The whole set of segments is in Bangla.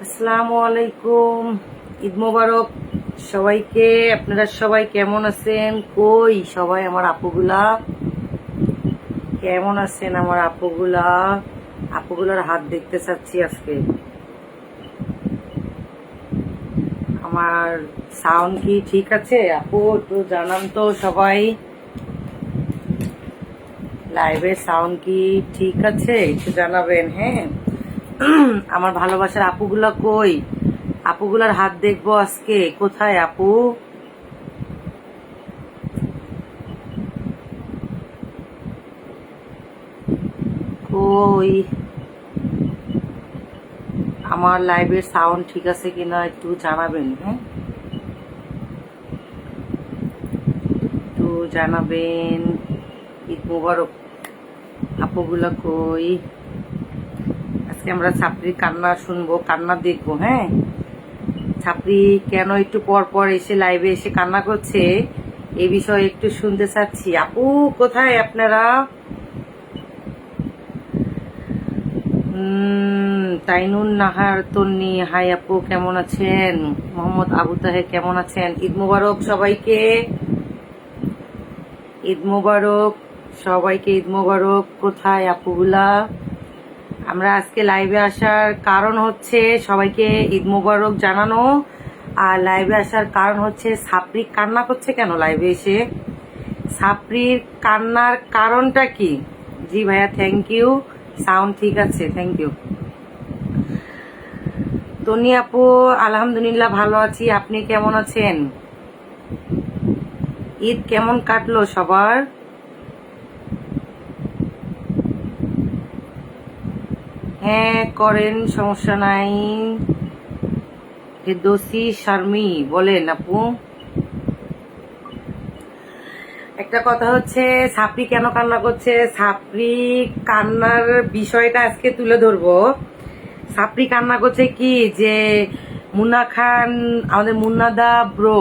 আসসালামু আলাইকুম। ঈদ মোবারক সবাইকে। আপনারা সবাই কেমন আছেন? কই সবাই আমার আপুগুলা কেমন আছেন? আমার আপুগুলার হাত দেখতে চাচ্ছি আজকে। আমার সাউন্ড কি ঠিক আছে আপু? একটু জানান তো সবাই। লাইভের সাউন্ড কি ঠিক আছে? একটু জানাবেন। হ্যাঁ, আমার ভালোবাসার আপুগুলা কই? আপুগুলার হাত দেখবো আজকে। কোথায় আপু? কই আমার লাইভের সাউন্ড ঠিক আছে কিনা একটু জানাবেন। হ্যাঁ, একটু জানাবেন। ঈদ মোবারক। আপুগুলা কই? আজকে আমরা ছাপড়ির কান্না শুনবো, কান্না দেখবো। হ্যাঁ, ছাপড়ি কেন একটু পর পর এসে লাইভে এসে কান্না করছে এই বিষয়ে একটু শুনতে চাচ্ছি। আপু কোথায় আপনারা? তাইনুন নাহার তন্নি, হাই আপু কেমন আছেন? মোহাম্মদ আবু তাহের কেমন আছেন? ঈদ মোবারক সবাইকে। ঈদ মোবারক সবাইকে। ঈদ মোবারক। কোথায় আপুগুলা? আমরা আজকে লাইভে আসার কারণ হচ্ছে সবাইকে ঈদ মোবারক জানানো। আর লাইভে আসার কারণ হচ্ছে সাপড়ি কান্না করছে কেন লাইভে এসে? সাপড়ির কান্নার কারণটা কি? জি ভাইয়া, থ্যাংক ইউ। সাউন্ড ঠিক আছে, থ্যাংক ইউ। তনি আপু আলহামদুলিল্লাহ ভালো আছি। আপনি কেমন আছেন? ঈদ কেমন কাটলো সবার? হ্যাঁ করেন, সমস্যা নাই। দোষী শারমি বলেন আপু। একটা কথা হচ্ছে, সাপড়ি কেন কান্না করছে, সাপড়ি কান্নার বিষয়টা আজকে তুলে ধরবো। সাপড়ি কান্না করছে কি যে মুন্না খান, আমাদের মুন্নাদা ব্রো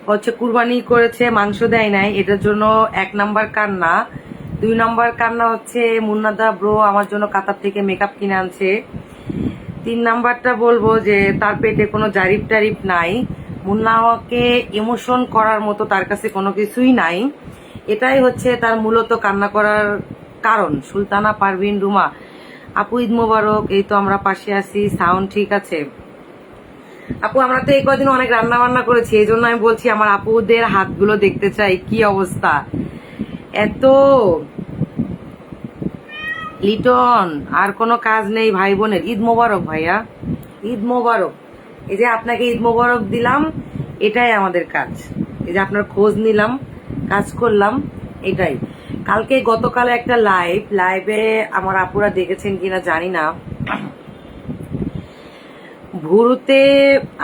হচ্ছে কুরবানি করেছে, মাংস দেয় নাই, এটার জন্য 1 নাম্বার কান্না। 2 নাম্বার কান্না হচ্ছে মুন্নাদা ব্রো আমার জন্য কাতার থেকে মেকআপ কিনে আনছে। 3 নাম্বারটা বলবো যে তার পেটে কোনো জারিফ টারিফ নাই। মুন্না আমাকে ইমোশন করার মতো তার কাছে কোনো কিছুই নাই। এটাই হচ্ছে তার মূলত কান্না করার কারণ। সুলতানা পারভিন রুমা আপু ঈদ মোবারক। এই তো আমরা পাশে আছি। সাউন্ড ঠিক আছে আপু? আমরা তো এই কদিন অনেক রান্না বান্না করেছি, এই জন্য আমি বলছি আমার আপুদের হাতগুলো দেখতে চাই কি অবস্থা। এত লিটন আর কোনো কাজ নেই ভাই বোনের। ঈদ মোবারক ভাইয়া, ঈদ মোবারক। এই যে আপনাকে ঈদ মোবারক দিলাম, এটাই আমাদের কাজ। এই যে আপনার খোঁজ নিলাম, কাজ করলাম, এটাই। গতকালে একটা লাইভে আমার আপুরা দেখেছেন কিনা জানি না, ভুরুতে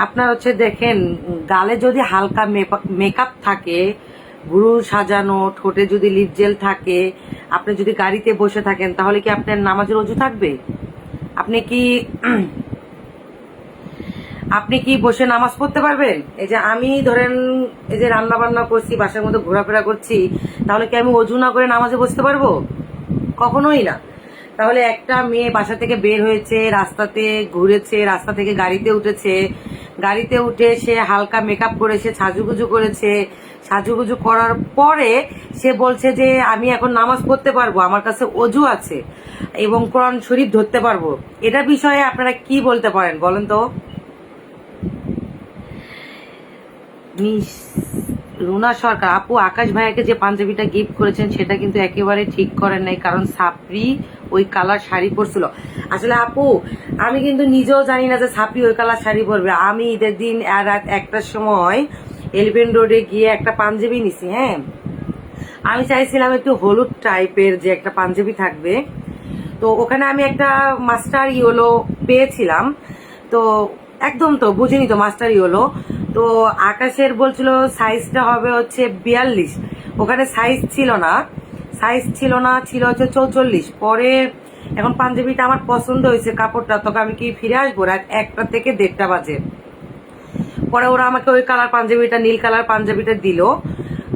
আপনার হচ্ছে দেখেন, গালে যদি হালকা মেকআপ থাকে, ভুরু সাজানো, ঠোঁটে যদি লিপ জেল থাকে, আপনি যদি গাড়িতে বসে থাকেন তাহলে কি আপনার নামাজের অজু থাকবে? আপনি কি আপনি কি বসে নামাজ পড়তে পারবেন? এই যে আমি ধরেন এই যে রান্না বান্না করছি, বাসার মধ্যে ঘোরাফেরা করছি, তাহলে কি আমি অজু না করে নামাজে বসতে পারবো? কখনোই না। তাহলে একটা মেয়ে বাসা থেকে বের হয়েছে, রাস্তাতে ঘুরেছে, রাস্তা থেকে গাড়িতে উঠেছে, গাড়িতে উঠে সে হালকা মেকআপ করেছে, সাজুগুজু করেছে, সাজুগুজু করার পরে সে বলছে যে আমি এখন নামাজ পড়তে পারবো, আমার কাছে অজু আছে এবং কোরআন শরীফ ধরতে পারবো। এটা বিষয়ে আপনারা কি বলতে পারেন বলেন তো? মিস রুনা সরকার আপু, আকাশ ভাইয়াকে যে পাঞ্জাবিটা গিফট করেছেন সেটা কিন্তু একেবারে ঠিক করেন নাই, কারণ সাপড়ি ওই কালার শাড়ি পরছিল। আসলে আপু আমি কিন্তু নিজেও জানি না যে সাপড়ি ওই কালার শাড়ি পরবে। আমি ঈদের দিন রাত 1টার সময় এলিভেন রোডে গিয়ে একটা পাঞ্জাবি নিছি। হ্যাঁ, আমি চাইছিলাম একটু হলুদ টাইপের যে একটা পাঞ্জাবি থাকবে, তো ওখানে আমি একটা মাস্টার ইয়েলো পেয়েছিলাম। তো একদম তো বুঝিনি তো মাস্টার ইয়েলো। তো আকাশের বলছিল সাইজটা হবে হচ্ছে 42, ওখানে সাইজ ছিল না, ছিল হচ্ছে 44। পরে এখন পাঞ্জাবিটা আমার পছন্দ হয়েছে কাপড়টা, তোকে আমি কি ফিরে আসবো রাত 1টা থেকে 1:30 বাজে। পরে ওরা আমাকে ওই কালার পাঞ্জাবিটা, নীল কালার পাঞ্জাবিটা দিল।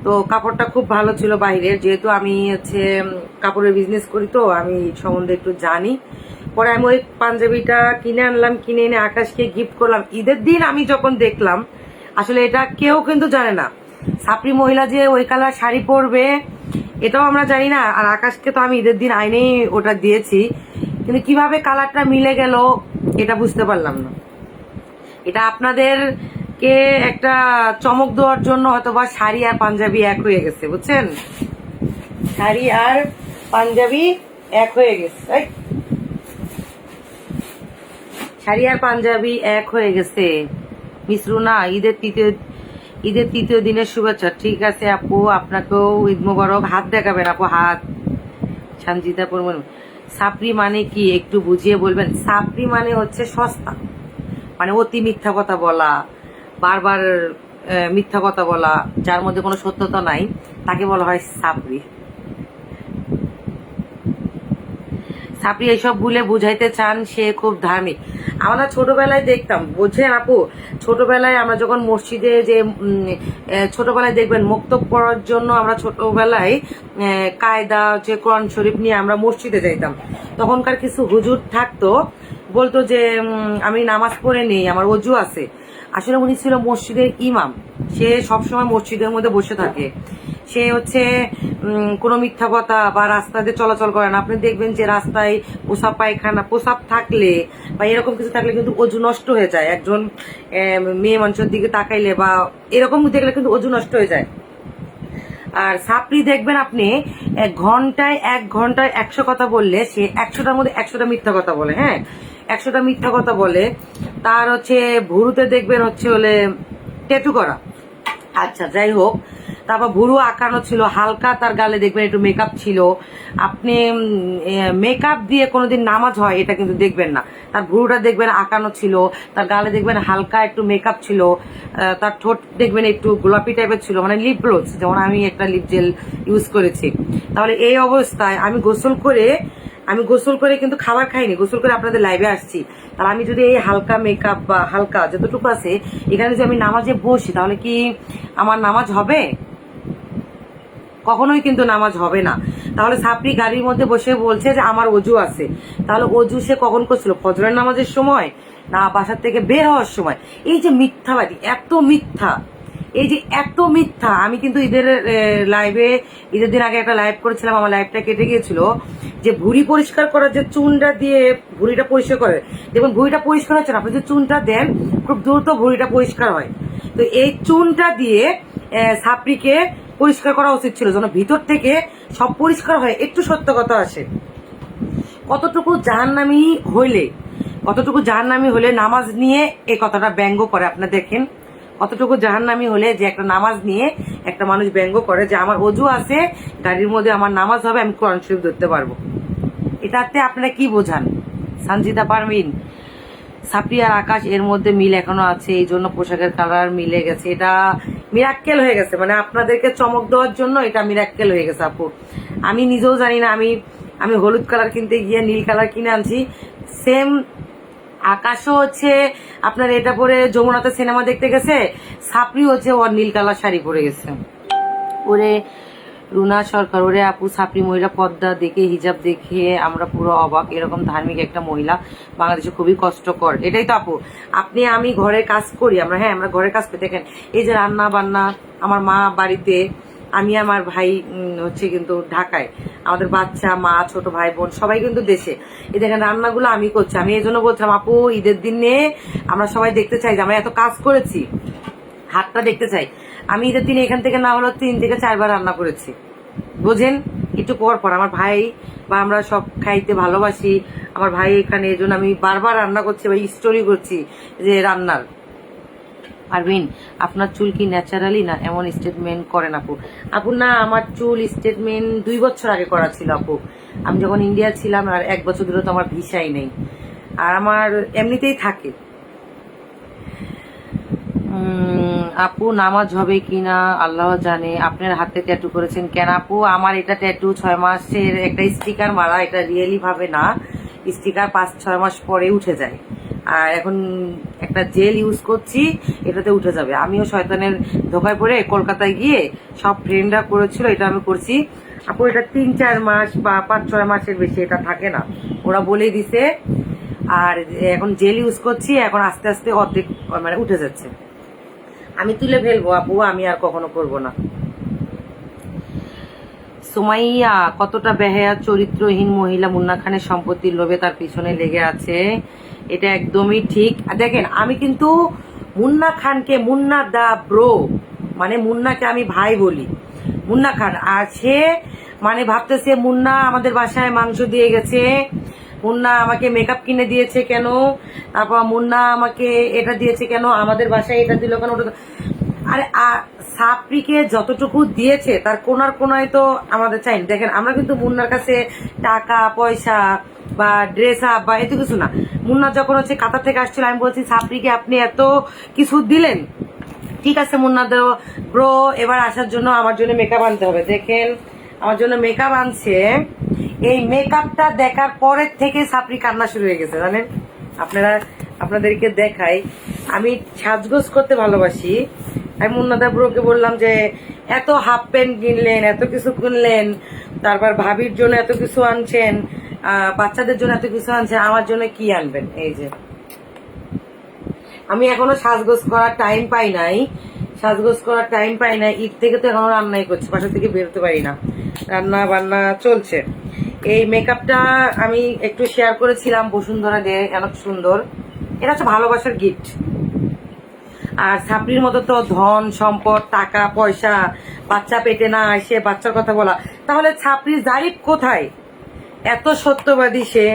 তো কাপড়টা খুব ভালো ছিল বাইরের, যেহেতু আমি হচ্ছে কাপড়ের বিজনেস করি তো আমি সম্বন্ধে একটু জানি। পরে আমি ওই পাঞ্জাবিটা কিনে আনলাম, কিনে এনে আকাশকে গিফট করলাম। ঈদের দিন আমি যখন দেখলাম, আসলে এটা কেউ কিন্তু জানে না সাপড়ি মহিলা যে ওই কালার শাড়ি পরবে, এটাও আমরা জানি না। আর আকাশকে তো আমি ঈদের দিন আইনেই ওটা দিয়েছি, কিন্তু কিভাবে কালারটা মিলে গেল এটা বুঝতে পারলাম না। এটা আপনাদেরকে একটা চমক দেওয়ার জন্য হয়তো বা শাড়ি আর পাঞ্জাবি এক হয়ে গেছে, বুঝছেন? শাড়ি আর পাঞ্জাবি এক হয়ে গেছে, শাড়ি আর পাঞ্জাবি এক হয়ে গেছে। মিস রুনা, ঈদের তৃতীয় দিনের শুভেচ্ছা। ঠিক আছে আপু, আপনাকেও ঈদ মোবারক। হাত দেখাবেন আপু, হাত। সঞ্জিতা পরমান, সাপড়ি মানে কি একটু বুঝিয়ে বলবেন? সাপড়ি মানে হচ্ছে সস্তা, মানে অতি মিথ্যা কথা বলা, বারবার মিথ্যা কথা বলা, যার মধ্যে কোনো সত্যতা নাই, তাকে বলা হয় সাপড়ি। সাপড়ি এইসব ভুলে বুঝাইতে চান সে খুব ধার্মিক। আমরা ছোটবেলায় দেখতাম, বুঝছেন আপু, ছোটবেলায় আমরা যখন মসজিদে যে ছোটবেলায় দেখবেন মক্তব পড়ার জন্য আমরা ছোটবেলায় কায়দা যে কোরআন শরীফ নিয়ে আমরা মসজিদে যাইতাম, তখনকার কিছু হুজুর থাকতো, বলতো যে আমি নামাজ পড়ে নেই, আমার অজু আছে। আসলে উনি ছিল মসজিদের ইমাম, সে সবসময় মসজিদের মধ্যে বসে থাকে। সে হচ্ছে কোনো মিথ্যা কথা বা রাস্তাতে চলাচল করে না। আপনি দেখবেন যে রাস্তায় পোশাক পায়খানা পোশাক থাকলে বা এরকম কিছু থাকলে কিন্তু অজু নষ্ট হয়ে যায়। একজন মেয়ে মানুষের দিকে তাকাইলে বা এরকম দেখলে কিন্তু অজু নষ্ট হয়ে যায়। আর সাপড়ি দেখবেন আপনি এক ঘন্টায় 100 কথা বললে সে 100টার মধ্যে 100টা মিথ্যা কথা বলে। হ্যাঁ, 100টা মিথ্যা কথা বলে। তার হচ্ছে ভুরুতে দেখবেন হচ্ছে হলে ট্যাটু করা। আচ্ছা, যাই হোক, তারপর ভুরু আঁকানো ছিল হালকা, তার গালে দেখবেন একটু মেকআপ ছিল। আপনি মেকআপ দিয়ে কোনোদিন নামাজ হয় এটা কিন্তু দেখবেন না। তার ভুরুটা দেখবেন আঁকানো ছিল, তার গালে দেখবেন হালকা একটু মেকআপ ছিল, তার ঠোঁট দেখবেন একটু গোলাপি টাইপের ছিল, মানে লিপ গ্লোস, যেমন আমি একটা লিপ জেল ইউজ করেছি। তাহলে এই অবস্থায় আমি গোসল করে কিন্তু খাবার খাইনি, গোসল করে আপনাদের লাইভে আসছি। তাহলে আমি যদি এই হালকা মেকআপ বা হালকা যতটুকু আছে এখানে যদি আমি নামাজে বসি, তাহলে কি আমার নামাজ হবে? কখনোই কিন্তু নামাজ হবে না। তাহলে সাপড়ি গাড়ির মধ্যে বসে বলছে যে আমার অজু আছে, তাহলে অজু সে কখন করছিল? ফজরের নামাজের সময় না বাসার থেকে বের হওয়ার সময়? এই যে মিথ্যাবাদী, এত মিথ্যা, এই যে এত মিথ্যা। আমি কিন্তু ঈদের দিন আগে একটা লাইভ করেছিলাম, আমার লাইভটা কেটে গিয়েছিল। যে ভুঁড়ি পরিষ্কার করার যে চুনটা দিয়ে ভুঁড়িটা পরিষ্কার করে, দেখুন ভুঁড়িটা পরিষ্কার হচ্ছে না, আপনি যে চুনটা দেন খুব দ্রুত ভুঁড়িটা পরিষ্কার হয়। তো এই চুনটা দিয়ে সাপড়িকে পরিষ্কার করা উচিত ছিল, যেন ভিতর থেকে সব পরিষ্কার হয়, একটু সত্য কথা আসে। কতটুকু জাহান্নামী হলে নামাজ নিয়ে এই কথাটা ব্যঙ্গ করে, আপনারা দেখেন কতটুকু জাহান্নামী হলে যে একটা নামাজ নিয়ে একটা মানুষ ব্যঙ্গ করে যে আমার অজু আছে, গাড়ির মধ্যে আমার নামাজ হবে, আমি কোরআন শরীফ ধরতে পারবো। এটাতে আপনারা কি বোঝান? সঞ্জিতা পারমিন, সাপড়ি আর আকাশ এর মধ্যে মিল এখনো আছে, এই জন্য পোশাকের কালার মিলে গেছে। এটা মিরাক্কেল হয়ে গেছে, মানে আপনাদেরকে চমক দেওয়ার জন্য এটা মিরাক্কেল হয়ে গেছে আপু। আমি নিজেও জানি না, আমি হলুদ কালার কিনতে গিয়ে নীল কালার কিনে আনছি। সেম আকাশও হচ্ছে আপনার এটা পরে যমুনাতে সিনেমা দেখতে গেছে, সাপড়ি হচ্ছে ওর নীল কালার শাড়ি পরে গেছে। ওরে রুনা সরকার, ওরে আপু সাপড়ি মহিলা পর্দা দেখে হিজাব দেখে আমরা পুরো অবাক। এরকম ধার্মিক একটা মহিলা বাংলাদেশে খুবই কষ্টকর। এটাই তো আপু, আমি ঘরে কাজ করি, আমরা ঘরে কাজ করি। দেখেন এই যে রান্না বান্না, আমার মা বাড়িতে, আমি আমার ভাই হচ্ছে কিন্তু ঢাকায়, আমাদের বাচ্চা, মা, ছোট ভাই বোন সবাই কিন্তু দেশে। এই দেখেন রান্নাগুলো আমি করছি। আমি এই জন্য বলছিলাম আপু, ঈদের দিনে আমরা সবাই দেখতে চাই যে আমরা এত কাজ করেছি, হাতটা দেখতে চাই। আমি ঈদের দিনে এখান থেকে না হলো 3 থেকে 4 বার রান্না করেছি, বোঝেন? একটু পর আমার ভাই বা আমরা সব খাইতে ভালোবাসি, আমার ভাই এখানে, এই জন্য আমি বারবার রান্না করছি বা স্টোরি করছি যে রান্নার। পারভিন, আপনার চুল কি ন্যাচারালি না এমন স্টেটমেন্ট করেন আপু না, আমার চুল স্টেটমেন্ট 2 বছর আগে করা ছিল আপু। আমি যখন ইন্ডিয়া ছিলাম, আর 1 বছর ধরে তো আমার ভিসাই নেই, আর আমার এমনিতেই থাকে। আপু নামাজ হবে কিনা আল্লাহ জানে। আপনার হাতে ট্যাটু করেছেন কেন আপু? আমার এটা ট্যাটু 6 মাসের একটা স্টিকার মারা, এটা রিয়েলি ভাবে না, স্টিকার 5-6 মাস পরে উঠে যায়। আর এখন একটা জেল ইউজ করছি, এটাতে উঠে যাবে। আমিও শয়তানের ধোকায় পড়ে কলকাতায় গিয়ে সব ফ্রেন্ডরা করেছিল, এটা আমি করছি আপু। এটা 3-4 মাস বা 5-6 মাসের বেশি এটা থাকে না, ওরা বলেই দিছে আর এখন জেল ইউজ করছি, এখন আস্তে আস্তে অর্ধেক মানে উঠে যাচ্ছে। আমি তুলে ফেলবো আপু, আমি আর কখনো করব না। সুমাইয়া, কতটা বেহায়া চরিত্রহীন মহিলা মুন্না খানের সম্পত্তির লোভে তার পিছনে লেগে আছে, এটা একদমই ঠিক। দেখেন, আমি কিন্তু মুন্না খানকে মুন্না দা ব্রো, মানে মুন্নাকে আমি ভাই বলি, মুন্না খান। আর সে মানে ভাবতেছে মুন্না আমাদের বাসায় মাংস দিয়ে গেছে, মুন্না আমাকে মেকআপ কিনে দিয়েছে কেন, তারপর মুন্না আমাকে এটা দিয়েছে কেন, আমাদের বাসায় এটা দিল কেন, ওটা। আরে সাপরিকে যতটুকু দিয়েছে তার কোনার কোনায় তো আমাদের চাই। দেখেন, আমরা কিন্তু মুন্নার কাছে টাকা পয়সা বা ড্রেস আপ বা এত কিছু না। মুন্না যখন হচ্ছে কাতার থেকে আসছিল, আমি বলছি সাপরিকে আপনি এত কিছু দিলেন, ঠিক আছে মুন্না ব্রো, এবার আসার জন্য আমার জন্য মেকআপ আনতে হবে। দেখেন, আমার জন্য মেকআপ আনছে। এই মেকআপটা দেখার পরের থেকে সাপরি কান্না শুরু হয়ে গেছে, জানেন। আপনাদেরকে দেখাই, আমি সাজগোজ করতে ভালোবাসি। আমি মুন্নাদা ব্রোকে বললাম যে এত হাফ প্যান্ট কিনলেন, এত কিছু কিনলেন, তারপর ভাবির জন্য এত কিছু আনছেন, বাচ্চাদের জন্য এত কিছু আনছেন, আমার জন্য কি আনবেন? এই যে আমি এখনো সাজগোজ করার টাইম পাই নাই, ঈদ থেকে তো এখনো রান্নাই করছি, বাসা থেকে বেরোতে পারি না, রান্না বান্না চলছে। এই মেকআপটা আমি একটু শেয়ার করেছিলাম বসুন্ধরা দিয়ে, অনেক সুন্দর। এটা হচ্ছে ভালোবাসার গিফট। আর সাপড়ির মতো তো ধন সম্পদ টাকা পয়সা বাচ্চা পেটে না এসে বাচ্চার কথা বলা, তাহলে ছাপড়ির জারিফ কোথায়? এত সত্যবাদী সে।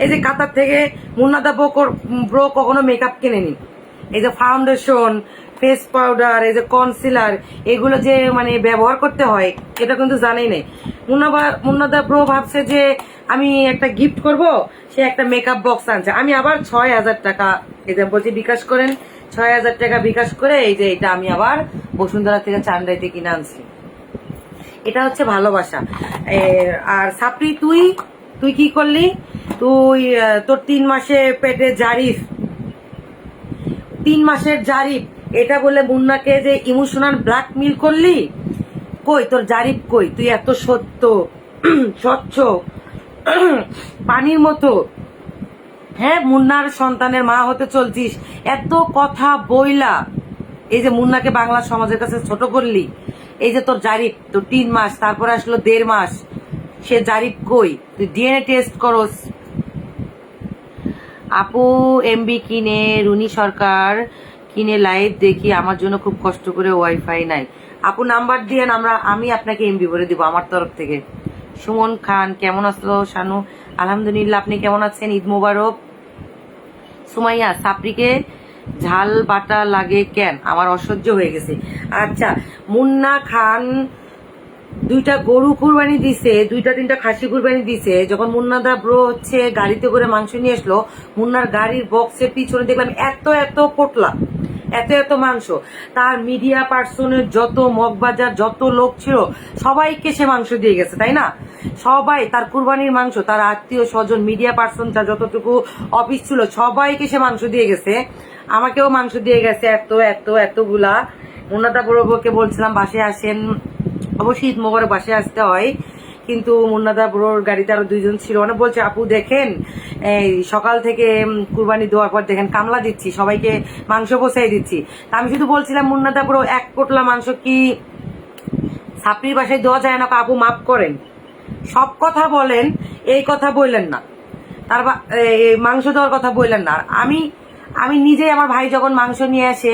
এই যে কাতার থেকে মুন্নাদা ব্রো কখনো মেকআপ কেনেনি, এই যে ফাউন্ডেশন, ফেস পাউডার, এই যে কনসিলার, এগুলো যে মানে ব্যবহার করতে হয় এটা কিন্তু জানেই নাই। মুন্নাদা ব্রো ভাবছে যে আমি একটা গিফট করব, সে একটা মেকআপ বক্স আনছে। আমি আবার ৬,০০০ টাকা, এই যে বলছি বিকাশ করেন, ৬,০০০ টাকা বিকাশ করে এই যে এটা আমি আবার বসুন্ধরা থেকে চান্দাইতে কিনে আনছি। এটা হচ্ছে ভালোবাসা। আর সাপড়ি, তুই কি করলি? তুই তোর ৩ মাসে পেটে জারিফ, ৩ মাসের জারিফ, এটা বলে মুন্নাকে যে ইমোশনাল ব্ল্যাকমেল করলি। কই তোর জারিফ কই? তুই এত সত্য স্বচ্ছ পানির মতো, হ্যাঁ, মুন্নার সন্তানের মা হতে চলছিস, এত কথা বইলা এই যে মুন্নাকে বাংলা সমাজের কাছে ছোট করলি। এই যে তোর জারিফ, তোর ৩ মাস, তারপরে আসলো ১.৫ মাস, সে জারিফ কই? তুই ডিএনএ টেস্ট করস। আপু এমবি কিনে রুনি সরকার কিনে লাইভ দেখি, আমার জন্য খুব কষ্ট করে ওয়াইফাই নাই। আপু নাম্বার দিয়েন, আমি আপনাকে এমবি ভরে দিব আমার তরফ থেকে। সুমন খান, কেমন আছো শানু? আলহামদুলিল্লাহ, আপনি কেমন আছেন? ঈদ মোবারক। সুমাইয়া, সাপরিকে ঝাল বাটা লাগে কেন? আমার অসহ্য হয়ে গেছে। আচ্ছা, মুন্না খান 2টা গরু কুরবানি দিছে, 2-3টা খাসি কুরবানি দিছে। যখন মুন্নাদা ব্রো হচ্ছে গাড়িতে করে মাংস নিয়ে আসলো, মুন্নার গাড়ির বক্সের পিছনে দেখলাম এত এত পোটলা, এত এত মাংস। তার মিডিয়া পার্সনের যত মগবাজার যত লোক ছিল সবাইকে সে মাংস দিয়ে গেছে, তাই না? সবাই তার কুরবানির মাংস, তার আত্মীয় স্বজন মিডিয়া পার্সন যা যতটুকু অফিস ছিল সবাইকে সে মাংস দিয়ে গেছে, আমাকেও মাংস দিয়ে গেছে এত এত এতগুলা। মুন্নাদা ব্রোকে বলছিলাম বাসায় আসেন, অবশ্যই ঈদ মোবারক বাসায় আসতে হয়, কিন্তু মুন্নাদা ব্রোর গাড়িতে আরো 2জন ছিল। অনেক বলছে আপু দেখেন, এই সকাল থেকে কুরবানি দেওয়ার পর দেখেন কামলা দিচ্ছি, সবাইকে মাংস পৌঁছাই দিচ্ছি। তা আমি শুধু বলছিলাম মুন্নাদা ব্রো 1 পোটলা মাংস কি ছাপড়ির বাসায় দেওয়া যায় না? আপু মাফ করেন, সব কথা বলেন, এই কথা বললেন না, তার মাংস দেওয়ার কথা বললেন না। আমি নিজেই, আমার ভাই যখন মাংস নিয়ে আসে,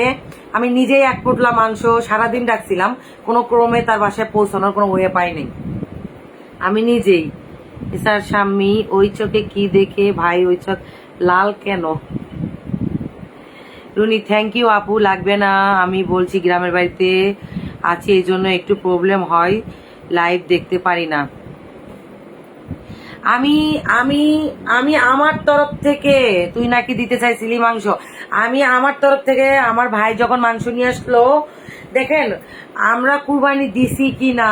আমি নিজেই 1 পোটলা মাংস সারাদিন রাখছিলাম, কোনো ক্রমে তার বাসায় পৌঁছানোর কোনো ওয়ে পাইনি, আমি নিজেই। স্যার স্বামী, ওই চোখে কি দেখে ভাই, ওই চোখ লাল কেন? রুনি, থ্যাংক ইউ আপু, লাগবে না। আমি বলছি গ্রামের বাড়িতে আছি, এই জন্য একটু প্রবলেম হয়, লাইভ দেখতে পারি না। আমি আমি আমি আমার তরফ থেকে, তুই নাকি দিতে চাইছিলি মাংস, আমি আমার তরফ থেকে, আমার ভাই যখন মাংস নিয়ে আসলো, দেখেন আমরা কুরবানি দিছি কিনা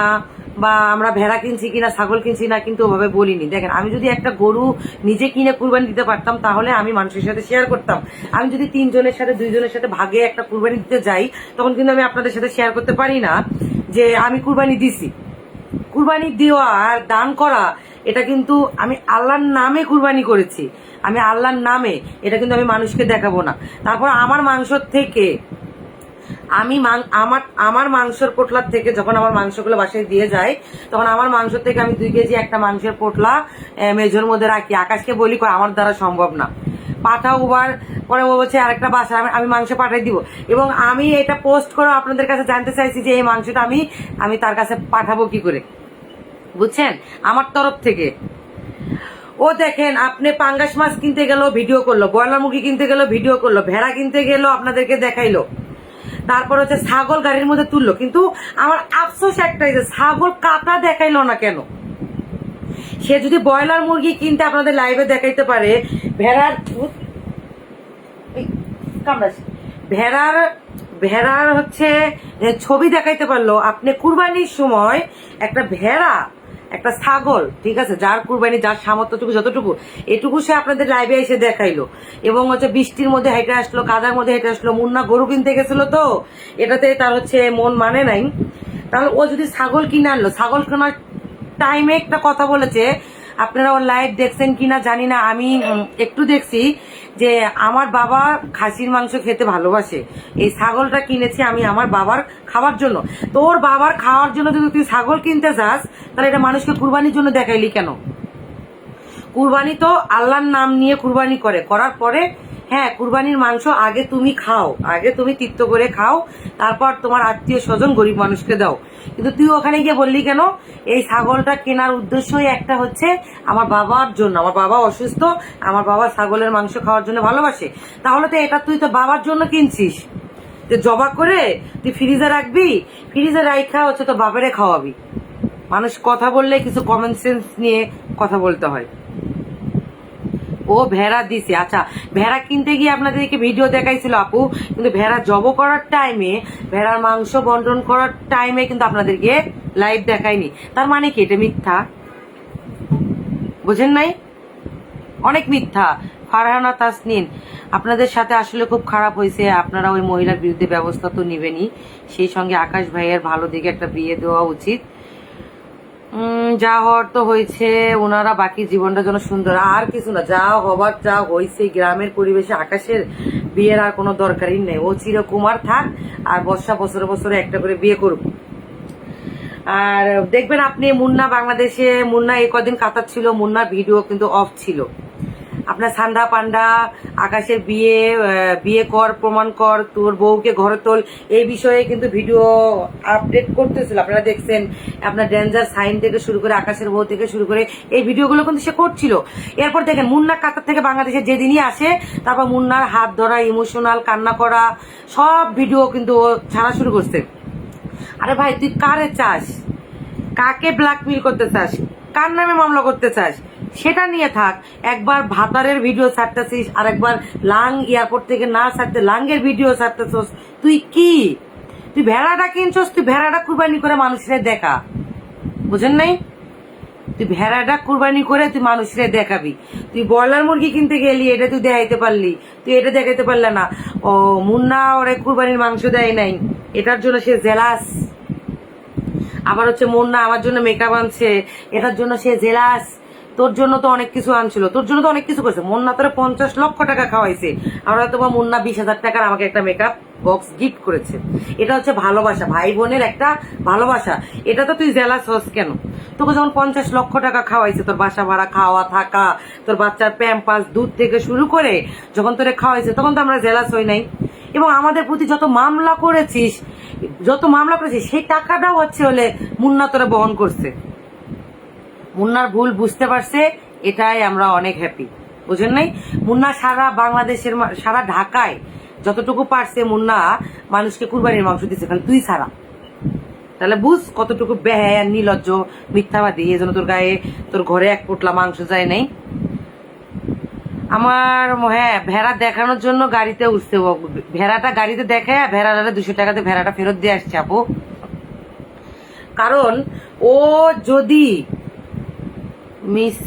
বা আমরা ভেড়া কিনছি কিনা ছাগল কিনছি না কিন্তু ওভাবে বলিনি। দেখেন, আমি যদি একটা গরু নিজে কিনে কুরবানি দিতে পারতাম তাহলে আমি মানুষের সাথে শেয়ার করতাম। আমি যদি 3 জনের সাথে 2 জনের সাথে ভাগে একটা কুরবানি দিতে যাই, তখন কিন্তু আমি আপনাদের সাথে শেয়ার করতে পারি না যে আমি কুরবানি দিছি। কুরবানি দেওয়া আর দান করা এটা কিন্তু আমি আল্লাহর নামে কুরবানি করেছি, আমি আল্লাহর নামে, এটা কিন্তু আমি মানুষকে দেখাবো না। তারপর আমার মাংস থেকে আমি আমার মাংসের পোটলার থেকে যখন আমার মাংসগুলো বাসায় দিয়ে যায়, তখন আমার মাংস থেকে আমি 2 কেজি একটা মাংসের পোটলা মেজোর মধ্যে রাখি। আকাশকে বলি আমার দ্বারা সম্ভব না, পাঠাও ওবার। পরে ও বলছে আরেকটা বাসা আমি মাংস পাঠিয়ে দিব, এবং আমি এটা পোস্ট করে আপনাদের কাছে জানতে চাইছি যে এই মাংসটা আমি তার কাছে পাঠাবো কি করে, বুঝছেন, আমার তরফ থেকে। ও দেখেন, আপনি পাঙ্গাস মাছ কিনতে গেল ভিডিও করলো, ব্রয়লার মুরগি কিনতে গেল ভিডিও করলো, ভেড়া কিনতে গেল আপনাদেরকে দেখাইলো, তারপর হচ্ছে ছাগল গাড়ির মধ্যে তুললো। কিন্তু আমার আফসোস একটাই যে ছাগল কাটা দেখাইলো না কেন? সে যদি ব্রয়লার মুরগি কিনতে আপনাদের লাইভে দেখাইতে পারে, ভেড়ার হচ্ছে ছবি দেখাইতে পারলো, আপনি কুরবানির সময় একটা ভেড়া একটা ছাগল, ঠিক আছে, যার কুরবানি যার সামর্থ্যটুকু যতটুকু এটুকু সে আপনাদের লাইভে এসে দেখাইলো, এবং হচ্ছে বৃষ্টির মধ্যে হেঁটে আসলো, কাদার মধ্যে হেঁটে আসলো, মুন্না গরু কিনতে গেছিল, তো এটাতে তার হচ্ছে মন মানে নাই। তাহলে ও যদি ছাগল কিনে আনলো, ছাগল কেনার টাইমে একটা কথা বলেছে, আপনারা ওর লাইভ দেখছেন কিনা জানি না, আমি একটু দেখছি, যে আমার বাবা খাসির মাংস খেতে ভালোবাসে, এই ছাগলটা কিনেছি আমি আমার বাবার খাওয়ার জন্য। তোর বাবার খাওয়ার জন্য যদি তুই ছাগল কিনতে যাস, তাহলে এটা মানুষকে কুরবানির জন্য দেখাইলি কেন? কুরবানি তো আল্লাহর নাম নিয়ে কুরবানি করার পরে, হ্যাঁ, কুরবানির মাংস আগে তুমি খাও, আগে তুমি তৃপ্ত করে খাও, তারপর তোমার আত্মীয় স্বজন গরিব মানুষকে দাও। কিন্তু তুই ওখানে গিয়ে বললি কেন এই ছাগলটা কেনার উদ্দেশ্যই একটা হচ্ছে আমার বাবার জন্য, আমার বাবা অসুস্থ, আমার বাবা ছাগলের মাংস খাওয়ার জন্য ভালোবাসে। তাহলে তো এটা তুই তো বাবার জন্য কিনছিস, যে জবা করে তুই ফ্রিজে রাখবি, ফ্রিজে রাখা হচ্ছে তো বাবারে খাওয়াবি। মানুষ কথা বললে কিছু কমন সেন্স নিয়ে কথা বলতে হয়। ও ভেড়া দিছে, আচ্ছা, ভেড়া কিনতে গিয়ে আপনাদেরকে ভিডিও দেখাইছিল আপু, কিন্তু ভেড়া জব করার টাইমে, ভেড়ার মাংস বন্টন করার টাইমে কিন্তু আপনাদেরকে লাইভ দেখায়নি। তার মানে কি এটা মিথ্যা? বুঝেন নাই? অনেক মিথ্যা। ফারহানা তাসনিন, আপনাদের সাথে আসলে খুব খারাপ হয়েছে, আপনারা ওই মহিলার বিরুদ্ধে ব্যবস্থা তো নিবেনই, সেই সঙ্গে আকাশ ভাইয়ের ভালো দিকে একটা বিয়ে দেওয়া উচিত। যা হওয়ার তো হয়েছে, ওনারা বাকি জীবনটা যেন সুন্দর, আর কিছু না, যা হবার যা হয়েছে গ্রামের পরিবেশে আকাশের বিয়ের আর কোনো দরকারই নেই। ও চিরকুমার থাক, আর বর্ষা বছরে বছরে একটা করে বিয়ে করুক। আর দেখবেন আপনি মুন্না বাংলাদেশে, মুন্না এই কদিন কাতার ছিল, মুন্নার ভিডিও কিন্তু অফ ছিল। আপনার সান্ডা পান্ডা আকাশের বিয়ে কর, প্রমাণ কর, তোর বউকে ঘরে তোল, এই বিষয়ে কিন্তু ভিডিও আপডেট করতেছিল, আপনারা দেখছেন। আপনার ডেঞ্জার সাইন থেকে শুরু করে আকাশের বউ থেকে শুরু করে এই ভিডিওগুলো কিন্তু সে করছিল। এরপর দেখেন মুন্না কাতার থেকে বাংলাদেশে যেদিনই আসে, তারপর মুন্নার হাত ধরা, ইমোশনাল কান্না করা সব ভিডিও কিন্তু ও ছাড়া শুরু করছে। আরে ভাই, তুই কারে চাস, কাকে ব্ল্যাকমেল করতে চাস, কার নামে মামলা করতে চাস, সেটা নিয়ে থাক। একবার ভাতারের ভিডিও ছাড়তেছিস, আর একবার লাং এয়ারপোর্ট থেকে না ছাড়তে লাঙ্গের ভিডিও ছাড়তেছস। তুই ভেড়াটা কিনছস, তুই ভেড়াটা কুরবানি করে মানুষের দেখা, বুঝেন নাই? তুই ভেড়াটা কুরবানি করে তুই মানুষের দেখাবি। তুই ব্রয়লার মুরগি কিনতে গেলি, এটা তুই দেখাইতে পারলি, তুই এটা দেখাইতে পারলে না। ও মুন্না ওরে কুরবানির মাংস দেয় নাই, এটার জন্য সে জেলাস। আবার হচ্ছে মুন্না আমার জন্য মেকআপ আনছে, এটার জন্য সে জেলাস। তোর জন্য তো অনেক কিছু আনছিল, তোর জন্য তো অনেক কিছু করছে। মুন্না তোরা 50 লক্ষ টাকা খাওয়াইছে, আর হয়তো বা মুন্না 20,000 টাকার আমাকে একটা মেকআপ বক্স গিফট করেছে। এটা হচ্ছে ভালোবাসা, ভাই বোনের একটা ভালোবাসা। এটা তো তুই জেলাস হস কেন? তোকে যখন 50 লক্ষ টাকা খাওয়াইছে, তোর বাসা ভাড়া, খাওয়া থাকা, তোর বাচ্চার প্যাম্পাস, দুধ থেকে শুরু করে যখন তোরে খাওয়াইছে, তখন তো আমরা জেলাস হই নাই। এবং আমাদের প্রতি যত মামলা করেছিস সেই টাকাটাও হচ্ছে হলে মুন্না তোরা বহন করছে। মুন্নার ভুল বুঝতে পারছে, এটাই আমরা অনেক হ্যাপি, বুঝেন নাই? মুন্না সারা বাংলাদেশের, সারা ঢাকায় যতটুকু পারছে মুন্না মানুষকে কুরবানির মাংস দিচ্ছে, খালি তুই ছাড়া। তাহলে বুঝ কতটুকু বেহায়া, নির্লজ্জ, মিথ্যাবাদী। এই জন্য তোর গায়ে, তোর ঘরে এক পোটলা মাংস যায় নাই। আমার, হ্যাঁ, ভেড়া দেখানোর জন্য গাড়িতে উঠছে, ভেড়াটা গাড়িতে দেখায় ভেড়াটা 200 টাকাতে ভেড়াটা ফেরত দিয়ে আসছে আপু। কারণ ও যদি মিস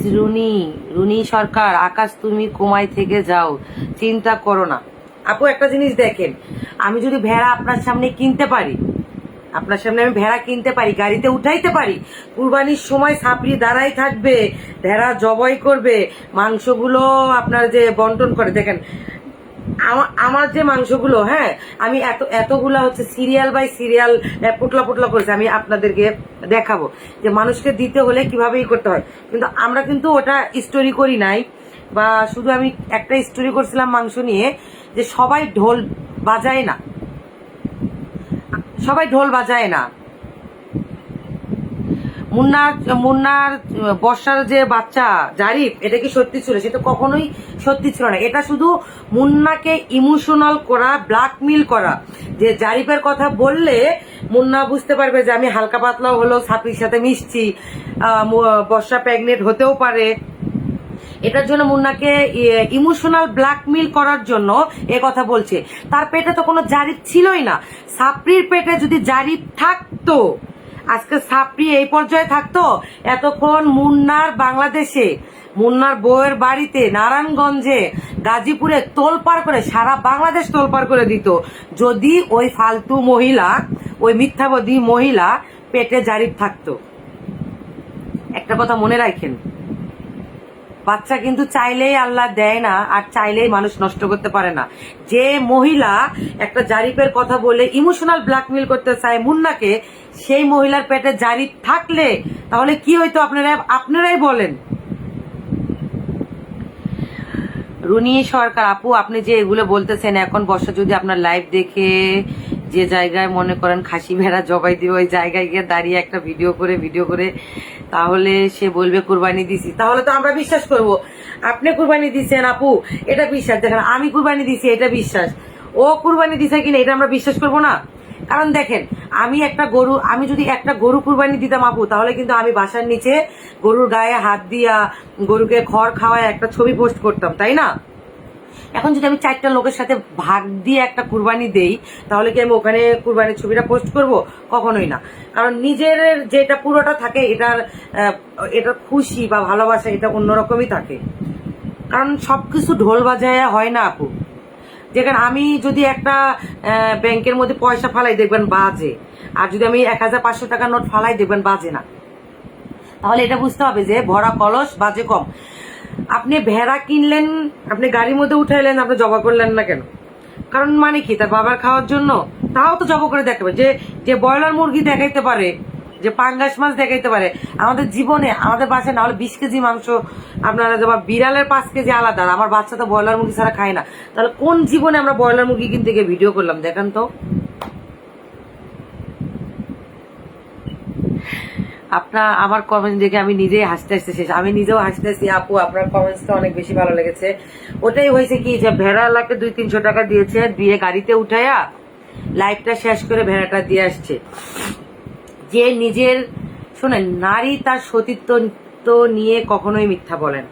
রুনি সরকার, আকাশ তুমি কুমাই থেকে যাও, চিন্তা করো না আপু। একটা জিনিস দেখেন, আমি যদি ভেড়া আপনার সামনে কিনতে পারি, আপনার সামনে আমি ভেড়া কিনতে পারি, গাড়িতে উঠাইতে পারি, কুরবানির সময় সাপড়ি দাঁড়াই থাকবে, ভেড়া জবাই করবে, মাংসগুলো আপনার যে বন্টন করে, দেখেন আমার যে মাংসগুলো, হ্যাঁ আমি এতগুলা হচ্ছে সিরিয়াল বাই সিরিয়াল পোটলা পোটলা করেছে, আমি আপনাদেরকে দেখাবো যে মানুষকে দিতে হলে কিভাবেই করতে হয়। কিন্তু আমরা কিন্তু ওটা স্টোরি করি নাই, বা শুধু আমি একটা স্টোরি করছিলাম মাংস নিয়ে, যে সবাই ঢোল বাজায় না, সবাই ঢোল বাজায় না। মুন্নার বর্ষার যে বাচ্চা জারিফ, এটা কি সত্যি ছিল? সেটা কখনোই সত্যি ছিল না। এটা শুধু মুন্নাকে ইমোশনাল করা, ব্ল্যাকমেল করা, যে জারিফের কথা বললে মুন্না বুঝতে পারবে যে আমি হালকা পাতলাও হলেও সাপির সাথে মিশছি, বর্ষা প্রেগনেন্ট হতেও পারে। এটার জন্য মুন্নাকে ইমোশনাল ব্ল্যাকমেল করার জন্য এ কথা বলছে। তার পেটে তো কোনো জারিফ ছিলই না। সাপড়ির পেটে যদি জারিফ থাকতো, আজকে সাপড়ি এই পর্যায়ে থাকতো? এতক্ষণ মুন্নার বাংলাদেশে, মুন্নার বউয়ের বাড়িতে, নারায়ণগঞ্জে, গাজীপুরে তোলপাড় করে, সারা বাংলাদেশ তোলপাড় করে দিত, যদি ওই ফালতু মহিলা, ওই মিথ্যাবাদী মহিলা পেটে জারিফ থাকতো। একটা কথা মনে রাখেন, বাচ্চা কিন্তু চাইলেই আল্লাহ দেয় না, আর চাইলেই মানুষ নষ্ট করতে পারে না। যে মহিলা একটা জারিফের কথা বলে ইমোশনাল ব্ল্যাকমেল করতে চায় মুন্নাকে, সেই মহিলার পেটে জারিফ থাকলে তাহলে কি হইতো আপনারাই বলেন। রুনি সরকার আপু, আপনি যে এগুলো বলতেছেন, এখন বর্ষা যদি আপনার লাইভ দেখে যে জায়গায় মনে করেন খাসি ভেড়া জবাই দিবে, ওই জায়গায় গিয়ে দাঁড়িয়ে একটা ভিডিও করে তাহলে সে বলবে কুরবানি দিছি, তাহলে তো আমরা বিশ্বাস করব আপনি কুরবানি দিছেন আপু, এটা বিশ্বাস। দেখেন আমি কুরবানি দিছি, এটা বিশ্বাস। ও কুরবানি দিছে কিনা এটা আমরা বিশ্বাস করব না। কারণ দেখেন, আমি যদি একটা গরু কুরবানি দিতাম আপু, তাহলে কিন্তু আমি বাসার নিচে গরুর গায়ে হাত দিয়া গরুকে খড় খাওয়ায় একটা ছবি পোস্ট করতাম, তাই না? এখন যদি আমি 4টা লোকের সাথে ভাগ দিয়ে একটা কুরবানি দেই, তাহলে কি আমি ওখানে কুরবানির ছবিটা পোস্ট করব? কখনোই না। কারণ নিজের যেটা পুরোটা থাকে, এটার খুশি বা ভালোবাসা এটা অন্যরকমই থাকে। কারণ সবকিছু ঢোল বাজায় হয় না আপু। যেখানে আমি যদি একটা ব্যাংকের মধ্যে পয়সা ফালাই, দেখবেন বাজে। আর যদি আমি 1500 টাকার নোট ফালাই, দেখবেন বাজে না। তাহলে এটা বুঝতে হবে যে ভরা কলস বাজে কম। আপনি ভেড়া কিনলেন, আপনি গাড়ির মধ্যে উঠাইলেন, আপনি জবা করলেন না কেন? কারণ মানে কি, তার বাবার খাওয়ার জন্য? তাও তো জবা করে দেখাবে। যে ব্রয়লার মুরগি দেখাইতে পারে, যে পাঙ্গাস মাছ দেখাইতে পারে, আমাদের জীবনে, আমাদের বাসায় না হলে 20 কেজি মাংস, আপনারা যেমন বিড়ালের 5 কেজি আলাদা, আমার বাচ্চা তো ব্রয়লার মুরগি ছাড়া খায় না। তাহলে কোন জীবনে আমরা ব্রয়লার মুরগি কিনতে গিয়ে ভিডিও করলাম? দেখেন তো। আমার কমেন্ট দেখে আমি নিজেই হাসতে শেষ, আমি নিজেও হাসতেছি আপু। আপনার কমেন্টসটা অনেক বেশি ভালো লেগেছে। ওটাই হয়েছে কি, যে ভেড়ালাকে 200-300 টাকা দিয়েছে, দিয়ে গাড়িতে উঠাইয়া লাইফটা শেষ করে ভেড়াটা দিয়ে আসছে। যে নিজের, শোনেন, নারী তার সতীত্ব নিয়ে কখনোই মিথ্যা বলেন।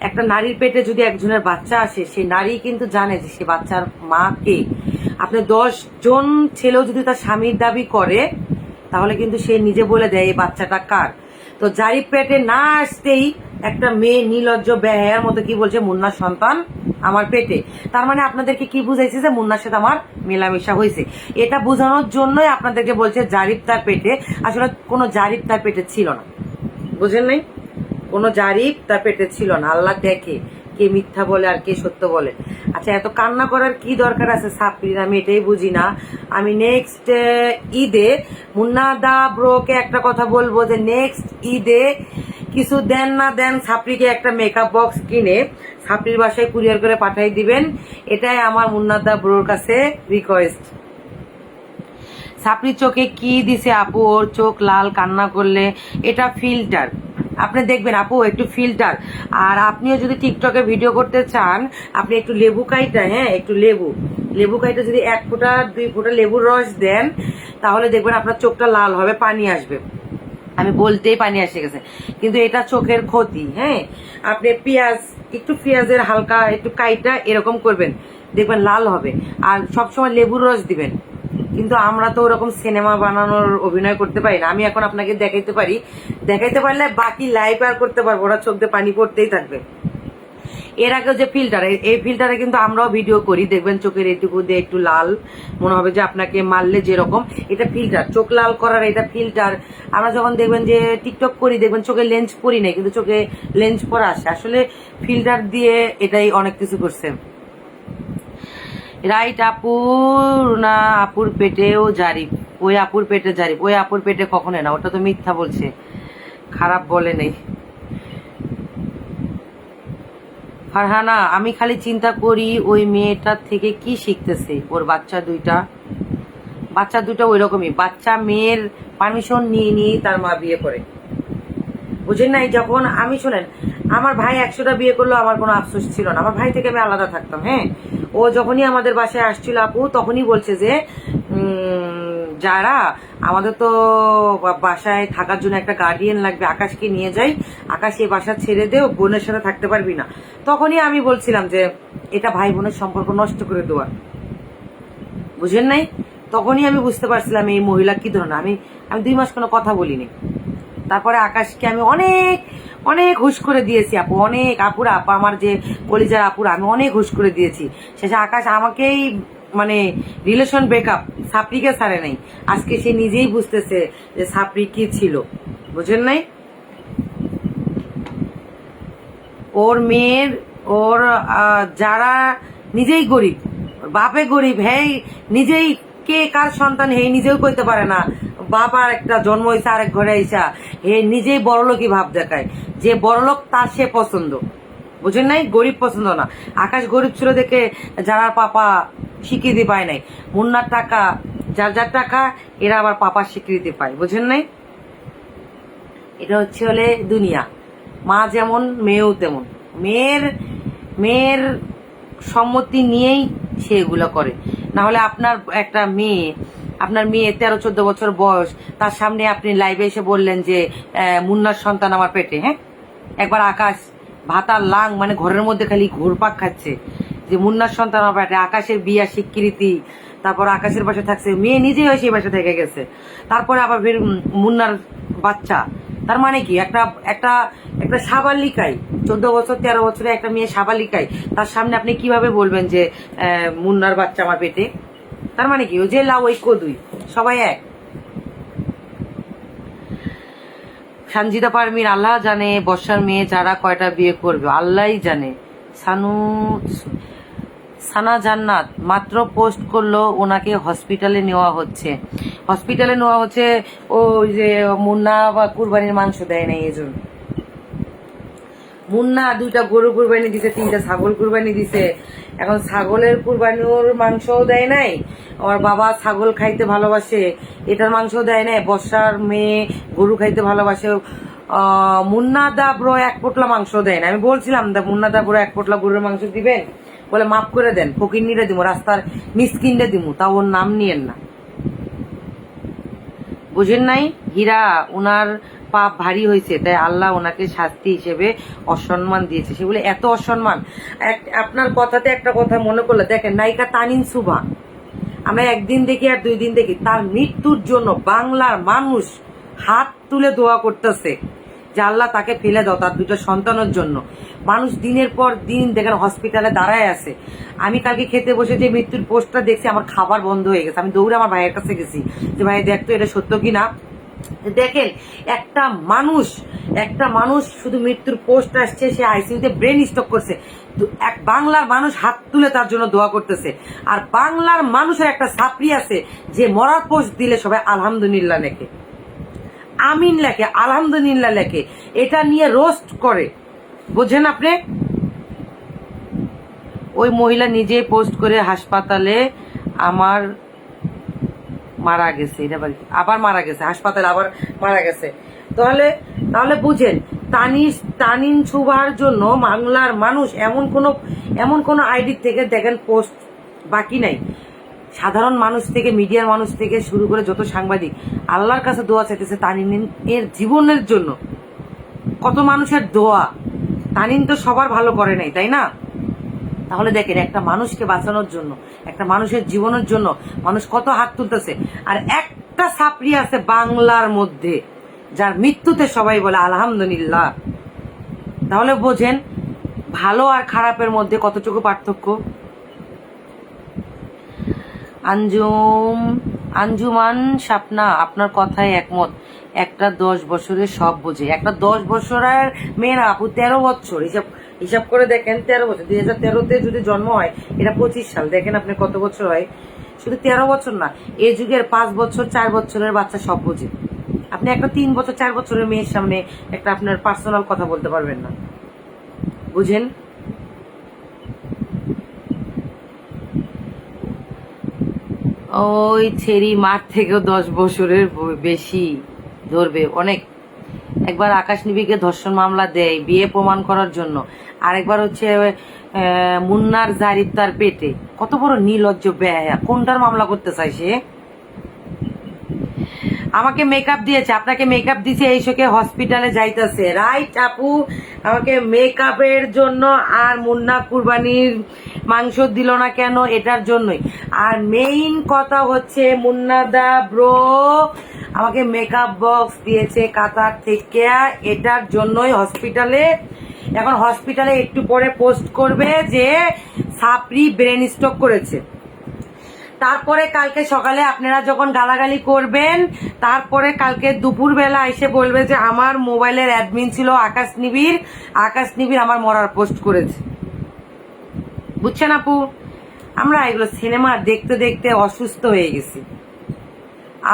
একটা নারীর পেটে যদি একজনের বাচ্চা আসে, সেই নারী কিন্তু জানে যে সে বাচ্চার মা কে। আপনি 10 জন ছেলেও যদি তার স্বামীর দাবি করে, তাহলে কিন্তু সে নিজে বলে দেয় এই বাচ্চাটা কার। তো জারিফ পেটে না আসতেই একটা মেয়ে নির্লজ্জ বেহায়ার মতো কি বলছে, মুন্নার সন্তান আমার পেটে। তার মানে আপনাদেরকে কি বুঝাইছে, যে মুন্নার সাথে আমার মেলামেশা হয়েছে। এটা বোঝানোর জন্যই আপনাদেরকে বলছে জারিফ তার পেটে। আসলে কোনো জারিফ তার পেটে ছিল না, বুঝেন নাই? কোনো জারিফ তার পেটে ছিল না। আল্লাহ দেখে কে মিথ্যা বলে আর কে সত্য বলে। আচ্ছা, এত কান্না করার কি দরকার আছে সাপড়ির? আমি এটাই বুঝি না। আমি নেক্সট ঈদে মুন্না দা ব্রোকে একটা কথা বলবো, যে নেক্সট ঈদে কিছু দেন না দেন, সাপড়িকে একটা মেকআপ বক্স কিনে সাপড়ির বাসায় কুরিয়ার করে পাঠাই দিবেন। এটাই আমার মুন্না দা ব্রোর কাছে রিকোয়েস্ট। সাপড়ির চোখে কি দিছে আপু? ওর চোখ লাল কান্না করলে, এটা ফিল্টার। আপনি দেখবেন আপু, একটু ফিল্টার। আর আপনিও যদি টিকটকে ভিডিও করতে চান, আপনি একটু লেবু কাইটা, হ্যাঁ একটু লেবু কাইটা যদি 1 ফোঁটা 2 ফোঁটা লেবুর রস দেন, তাহলে দেখবেন আপনার চোখটা লাল হবে, পানি আসবে। আমি বলতেই পানি এসে গেছে। কিন্তু এটা চোখের ক্ষতি। হ্যাঁ, আপনি একটু পেঁয়াজের হালকা একটু কাইটা এরকম করবেন, দেখবেন লাল হবে। আর সবসময় লেবুর রস দিবেন। কিন্তু আমরা তো ওরকম সিনেমা বানানোর অভিনয় করতে পারি না। আমি এখন আপনাকে দেখাইতে পারলে বাকি লাইভ আর করতে পারবো, ওরা চোখ দিয়ে পানি পড়তেই থাকবে। এর আগে যে ফিল্টার, এই ফিল্টারে কিন্তু আমরাও ভিডিও করি, দেখবেন চোখের এইটুকু দিয়ে একটু লাল মনে হবে যে আপনাকে মারলে যেরকম, এটা ফিল্টার, চোখ লাল করার এটা ফিল্টার। আমরা যখন দেখবেন যে টিকটক করি, দেখবেন চোখে লেন্স পরি নাই, কিন্তু চোখে লেন্স পরা আসে, আসলে ফিল্টার দিয়ে এটাই অনেক কিছু করছে। রাইট আপু, না আপুর পেটেও জারিফ, ওই আপুর পেটে জারিফ, ওই আপুর পেটে কখনো না, ওটা তো মিথ্যা বলছে, খারাপ বলে নেই। ফারহানা, আমি খালি চিন্তা করি ওই মেয়েটার থেকে কি শিখতেছে, ওর বাচ্চা দুইটা ওই রকমই, বাচ্চা মেয়ের পারমিশন নিয়ে নিয়ে তার মা বিয়ে করে, বুঝেন নাই? যখন আমি শোনেন, আমার ভাই 100টা বিয়ে করলো, আমার কোনো আফসোস ছিল না, আমার ভাই থেকে আমি আলাদা থাকতাম। হ্যাঁ, ও যখনই আমাদের বাসায় আসছিল আপু, তখনই বলছে যে যারা আমাদের তো বাসায় থাকার জন্য একটা গার্ডিয়ান লাগবে, আকাশকে নিয়ে যাই, আকাশ এই বাসা ছেড়ে দে, বোনের সাথে থাকতে পারবি না। তখনই আমি বলছিলাম যে এটা ভাই বোনের সম্পর্ক নষ্ট করে দেওয়া, বুঝেন নাই? তখনই আমি বুঝতে পারছিলাম এই মহিলা কি ধরনের। আমি 2 মাস কোনো কথা বলিনি। তারপরে আকাশকে আমি অনেক অনেক হুশ করে দিয়েছি আপু, অনেক আপুরা, আপা আমার যে কলিজার আপুরা, আমি অনেক হুশ করে দিয়েছি। শেষে আকাশ আমাকেই মানে রিলেশন ব্রেকআপ, সাপড়িকে ছাড়ে নাই। আজকে সে নিজেই বুঝতেছে যে সাপড়ি কি ছিল, বুঝেন নাই? ওর মেয়ের, ওর যারা নিজেই গরিব, বাপে গরিব, হ্যাঁ নিজেই কে কার সন্তান হে নিজেও কইতে পারে না, বাবার একটা জন্ম হয়েছে আরেক ঘরে আইসা, হে নিজেই বড়লোকই ভাব দেখায়, যে বড়লোক তার সে পছন্দ, বুঝেন নাই? গরিব পছন্দ না। আকাশ গরিব ছিল দেখে যারা পাপা স্বীকৃতি পায় নাই, মুন্নার টাকা, যার টাকা, এরা আবার পাপার স্বীকৃতি পায়, বুঝেন নাই? এটা হলে দুনিয়া, মা যেমন মেয়েও তেমন, মেয়ের সম্মতি নিয়েই সে এগুলো করে। না হলে আপনার মেয়ে 13-14 বছর বয়স, তার সামনে আপনি লাইভে এসে বললেন যে মুন্নার সন্তান আমার পেটে। হ্যাঁ, একবার আকাশ ভাতার লাং মানে ঘরের মধ্যে খালি ঘুরপাক খাচ্ছে যে মুন্নার সন্তান আমার পেটে, আকাশের বিয়া স্বীকৃতি, তারপর আকাশের বাসা থাকছে, মেয়ে নিজেই হয় সেই বাসা থেকে গেছে, তারপরে আবার ফের মুন্নার বাচ্চা। তার মানে কি, একটা একটা একটা সাবালিকাই, 14 বছর 13 বছরে একটা মেয়ে সাবালিকাই, তার সামনে আপনি কিভাবে বলবেন যে মুন্নার বাচ্চা আমার পেটে? তার মানে কি, ও যে লাউ ওই কদুই, সবাই এক। সানজিদা পারমিন, আল্লাহ জানে বর্ষার মেয়ে যারা কয়টা বিয়ে করবে, আল্লাহই জানে। সানা জান্নাত মাত্র পোস্ট করলো ওনাকে হসপিটালে নেওয়া হচ্ছে, ওই যে মুন্না বা কুরবানির মাংস দেয় না, এই জন্য। মুন্না 2টা গরু কুরবানি দিছে, 3টা ছাগল কুরবানি দিছে, এখন ছাগলের কুরবানির মাংসও দেয় নাই। আমার বাবা ছাগল খাইতে ভালোবাসে, এটার মাংস দেয় নাই। বর্ষার মেয়ে গরু খাইতে ভালোবাসে, মুন্না দা ব্রো 1 পোটলা মাংস দেয় না। আমি বলছিলাম মুন্না দা ব্রো 1 পোটলা গরুর মাংস দিবেন, বলে মাফ করে দেন, ফকিন্নিরে দিমু, রাস্তার মিসকিনরে দিমু, তা ওর নাম নিয়েন না, বুঝেন নাই? হীরা, উনার পাপ ভারী হয়েছে, তাই আল্লাহ ওনাকে শাস্তি হিসেবে অসম্মান দিয়েছে। সেগুলো এত অসম্মান। আপনার কথাতে একটা কথা মনে করলে, দেখেন নায়িকা তানিন সুভা, আমরা একদিন দেখি আর 2 দিন দেখি, তার মৃত্যুর জন্য বাংলার মানুষ হাত তুলে দোয়া করতেছে যে আল্লাহ তাকে ফেলে দাও, তার 2টা সন্তানের জন্য। মানুষ দিনের পর দিন দেখেন হসপিটালে দাঁড়ায় আছে। আমি কালকে খেতে বসে যে মৃত্যুর পোস্টটা দেখছি, আমার খাবার বন্ধ হয়ে গেছে। আমি দৌড়ে আমার ভাইয়ের কাছে গেছি যে ভাই দেখতো এটা সত্য কিনা। দেখেন একটা মানুষ শুধু মৃত্যুর পোস্ট আসছে, সে আইসিইউতে ব্রেন স্ট্রোক করছে, এক বাংলার মানুষ হাত তুলে তার জন্য দোয়া করতেছে। আর বাংলার মানুষের একটা ছাপড়ি আছে যে মরার পোস্ট দিলে সবাই আলহামদুলিল্লাহ লেখে, আমিন লেখে, আলহামদুলিল্লাহ লেখে, এটা নিয়ে রোস্ট করে, বুঝেন আপনি? ওই মহিলা নিজে পোস্ট করে হাসপাতালে আমার মারা গেছে, এটা আবার মারা গেছে, হাসপাতালে আবার মারা গেছে। তাহলে বুঝেন, তানিন সুভার জন্য বাংলার মানুষ এমন কোন আইডি থেকে দেখেন পোস্ট বাকি নাই। সাধারণ মানুষ থেকে, মিডিয়ার মানুষ থেকে শুরু করে যত সাংবাদিক আল্লাহর কাছে দোয়া চাইতেছে তানিন এর জীবনের জন্য। কত মানুষের দোয়া, তানিন তো সবার ভালো করে নাই, তাই না? তাহলে দেখেন, একটা মানুষকে বাঁচানোর জন্য, একটা মানুষের জীবনের জন্য মানুষ কত হাত তুলতেছে। আর একটা ছাপড়ি আছে বাংলার মধ্যে যার মৃত্যুতে সবাই বলে আলহামদুলিল্লাহ। তাহলে বোঝেন, ভালো আর খারাপের মধ্যে কতটুকু পার্থক্য? আঞ্জুমান স্বপ্না, আপনার কথায় একমত। একটা 10 বছরের সব বোঝে। একটা 10 বছরের মেয়ে না আপু, 13 বছর হিসাব হিসাব করে দেখেন। 13 বছর, 2013-তে যদি জন্ম হয়, এটা 25 সাল, দেখেন আপনি কত বছর হয়। শুধু 13 বছর না, এই যুগের 5 বছর 4 বছরের বাচ্চা সব বোঝে। আপনি একটা 3 বছর 4 বছরের মেয়ের সামনে একটা আপনার পার্সোনাল কথা বলতে পারবেন না, বুঝেন? ওই ছেড়ি মাঠ থেকেও 10 বছরের বেশি ধরবে অনেক। একবার আকাশ নিবিকে ধর্ষণ মামলা দেয় বিয়ে প্রমাণ করার জন্য, আরেকবার হচ্ছে মুন্নার জারিফ তার পেটে। কত বড় নির্লজ্জ বেহায়া! কোনটার মামলা করতে চাই সে? আমাকে মেকআপ দিয়েছে, আপনাকে মেকআপ দিয়েছে, এই শোকে হসপিটালে যাইতেছে, রাইট আপু? আমাকে মেকআপের জন্য। আর মুন্না কুরবানির মাংস দিল না কেন? এটার জন্যই। আর মেইন কথা হচ্ছে মুন্না দা ব্রো আমাকে মেকআপ বক্স দিয়েছে কাতার থেকে, এটার জন্যই হসপিটালে। এখন হসপিটালে একটু পরে পোস্ট করবে যে সাপরি ব্রেন স্ট্রোক করেছে। তারপরে কালকে সকালে আপনারা যখন গালাগালি করবেন, তারপরে কালকে দুপুরবেলা এসে বলবে যে আমার মোবাইলের অ্যাডমিন ছিল আকাশ নিবিড়, আকাশ নিবিড় আমার মরার পোস্ট করেছে। বুঝছেন আপু? আমরা এগুলো সিনেমা দেখতে দেখতে অসুস্থ হয়ে গেছি।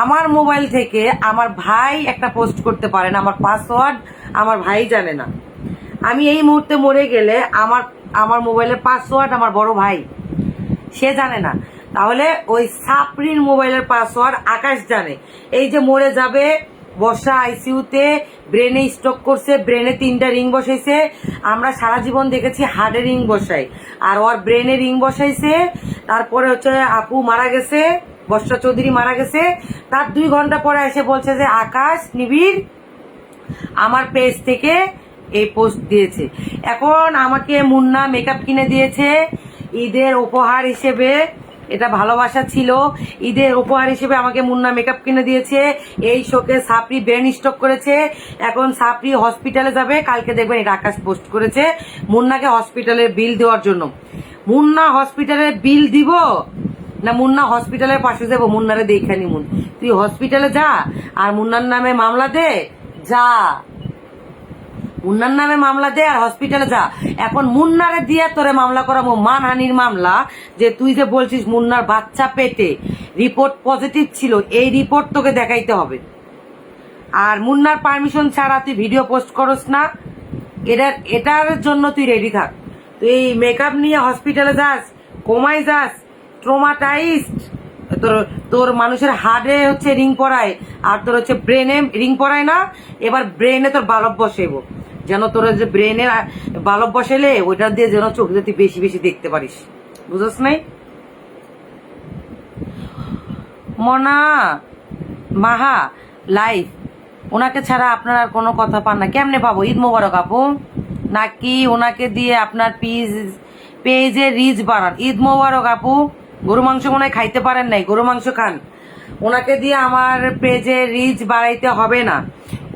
আমার মোবাইল থেকে আমার ভাই একটা পোস্ট করতে পারে না, আমার পাসওয়ার্ড আমার ভাই জানে না। আমি এই মুহূর্তে মরে গেলে আমার আমার মোবাইলের পাসওয়ার্ড আমার বড় ভাই, সে জানে না। তাহলে ওই সাপরির মোবাইলের পাসওয়ার্ড আকাশ জানে। এই যে মরে যাবে, বর্ষা আইসিইউতে, ব্রেনে স্ট্রোক করছে, ব্রেনে 3টা রিং বসাইছে। আমরা সারা জীবন দেখেছি হার্টে রিং বসাই, আর ওর ব্রেনে রিং বসাইছে। তারপরে হচ্ছে আপু মারা গেছে, বর্ষা চৌধুরী মারা গেছে। তার 2 ঘন্টা পরে এসে বলছে যে আকাশ নিবিড় আমার পেজ থেকে এই পোস্ট দিয়েছে। এখন আমাকে মুন্না মেকআপ কিনে দিয়েছে ঈদের উপহার হিসেবে। এটা ভালোবাসা ছিল। ঈদের উপহার হিসেবে আমাকে মুন্না মেকআপ কিনে দিয়েছে। এই শোকে সাপরি ব্রেন স্ট্রোক করেছে। এখন সাপরি হসপিটালে যাবে, কালকে দেখবেন এটা আকাশ পোস্ট করেছে মুন্নাকে হসপিটালের বিল দেওয়ার জন্য। মুন্না হসপিটালের বিল দিব না মুন্না হসপিটালের পাশে যাবো? মুন্নারে দেখে নিমুন। তুই হসপিটালে যা আর মুন্নার নামে মামলা দে, যা মুন্নার নামে মামলা দে আর হসপিটালে যা। এখন মুন্নারে দিয়ে তোরে মামলা করাবো, মানহানির মামলা। যে তুই যে বলছিস মুন্নার বাচ্চা পেটে রিপোর্ট পজিটিভ ছিল, এই রিপোর্ট তোকে দেখাইতে হবে। আর মুন্নার পারমিশন ছাড়া তুই ভিডিও পোস্ট করস না, এটার জন্য তুই রেডি থাক। তুই মেকআপ নিয়ে হসপিটালে যাস, কোমায় যাস, ট্রমাটাইজড। তোর তোর মানুষের হার্টে হচ্ছে রিং পরায়, আর তোর হচ্ছে ব্রেনে রিং পরায় না। এবার ব্রেনে তোর বালব বসাইব, যেন তোর যে ব্রেনে বালব বসাইলে ওইটা দিয়ে যেন চোখ দিয়ে তুই বেশি বেশি দেখতে পারিস। বুঝছ নাই? মনা মাহা লাইফ, ওনাকে ছাড়া আপনার আর কোনো কথা পান না? কেমনে পাবো? ঈদ মোবারক আপু, নাকি ওনাকে দিয়ে আপনার পেজে রিচ বাড়ান? ঈদ মোবারক আপু। গরু মাংস মনে হয় খাইতে পারেন নাই, গরু মাংস খান। ওনাকে দিয়ে আমার পেজে রিচ বাড়াইতে হবে না।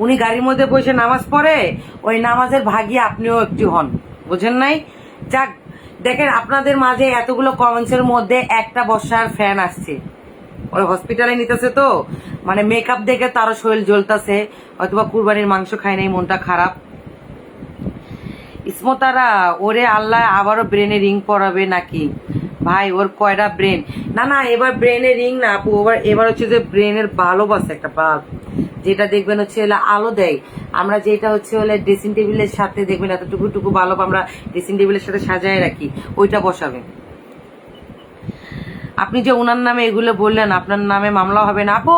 উনি গাড়ির মধ্যে বসে নামাজ পড়ে, ওই নামাজের ভাগী আপনিও একটু হন, বুঝেন নাই? যাক, দেখেন আপনাদের মাঝে এতগুলো কমেন্টসের মধ্যে একটা বর্ষার ফ্যান আসছে, ওই হসপিটালে নিতেছে তো, মানে মেকআপ দেখে তারও শরীর জ্বলতেছে, অথবা কুরবানির মাংস খায় নাই, মনটা খারাপ। ইসমতারা, ওরে আল্লাহ আবারও ব্রেনে রিং পরাবে নাকি? ভাই ওর কয়টা ব্রেন? না না, এবার ব্রেনে রিং না আপু, এবার হচ্ছে যে ব্রেনের বাল্ব আছে, একটা বাল্ব, যেটা দেখবেন হচ্ছে আলো দেয়। আমরা যেটা হচ্ছে ড্রেসিং টেবিলের সাথে দেখবেন এতটুকু টুকু বাল্ব আমরা ড্রেসিং টেবিলের সাথে সাজায় রাখি, ওইটা বসাবেন। আপনি যে ওনার নামে এগুলো বললেন, আপনার নামে মামলা হবে না আপু।